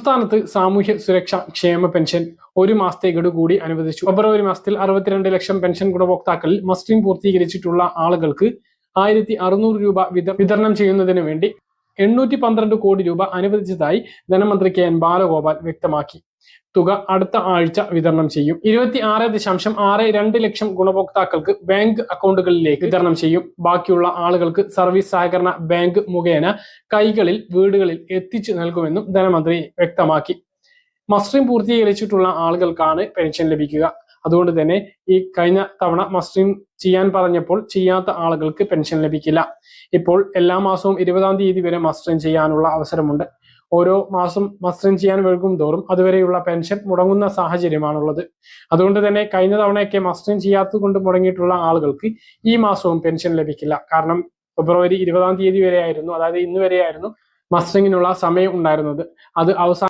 സംസ്ഥാനത്ത് സാമൂഹ്യ സുരക്ഷാ ക്ഷേമ പെൻഷൻ ഒരു മാസത്തെ ഗഡു കൂടി അനുവദിച്ചു. ഫെബ്രുവരി മാസത്തിൽ 62 ലക്ഷം പെൻഷൻ ഗുണഭോക്താക്കളിൽ മസ്റ്ററിംഗ് പൂർത്തീകരിച്ചിട്ടുള്ള ആളുകൾക്ക് 1600 രൂപ വിതരണം ചെയ്യുന്നതിന് വേണ്ടി 812 കോടി രൂപ അനുവദിച്ചതായി ധനമന്ത്രി കെ എൻ ബാലഗോപാൽ വ്യക്തമാക്കി. തുക അടുത്ത ആഴ്ച വിതരണം ചെയ്യും. 26.62 ലക്ഷം ഗുണഭോക്താക്കൾക്ക് ബാങ്ക് അക്കൗണ്ടുകളിലേക്ക് വിതരണം ചെയ്യും. ബാക്കിയുള്ള ആളുകൾക്ക് സർവീസ് സഹകരണ ബാങ്ക് മുഖേന കൈകളിൽ വീടുകളിൽ എത്തിച്ചു നൽകുമെന്നും ധനമന്ത്രി വ്യക്തമാക്കി. മസ്റ്ററിംഗ് പൂർത്തീകരിച്ചിട്ടുള്ള ആളുകൾക്കാണ് പെൻഷൻ ലഭിക്കുക. അതുകൊണ്ട് തന്നെ ഈ കഴിഞ്ഞ തവണ മസ്റ്ററിംഗ് ചെയ്യാൻ പറഞ്ഞപ്പോൾ ചെയ്യാത്ത ആളുകൾക്ക് പെൻഷൻ ലഭിക്കില്ല. ഇപ്പോൾ എല്ലാ മാസവും 20-ാം തീയതി വരെ മസ്റ്ററിംഗ് ചെയ്യാനുള്ള അവസരമുണ്ട്. ഓരോ മാസം മസ്റ്ററിംഗ് ചെയ്യാൻ വൈകും തോറും അതുവരെയുള്ള പെൻഷൻ മുടങ്ങുന്ന സാഹചര്യമാണുള്ളത്. അതുകൊണ്ട് തന്നെ കഴിഞ്ഞ തവണയൊക്കെ മസ്റ്ററിംഗ് ചെയ്യാത്തത് കൊണ്ട് മുടങ്ങിയിട്ടുള്ള ആളുകൾക്ക് ഈ മാസവും പെൻഷൻ ലഭിക്കില്ല. കാരണം ഫെബ്രുവരി 20-ാം തീയതി വരെയായിരുന്നു, അതായത് ഇന്ന് വരെയായിരുന്നു മസ്റ്ററിംഗിനുള്ള സമയം ഉണ്ടായിരുന്നത്. അത്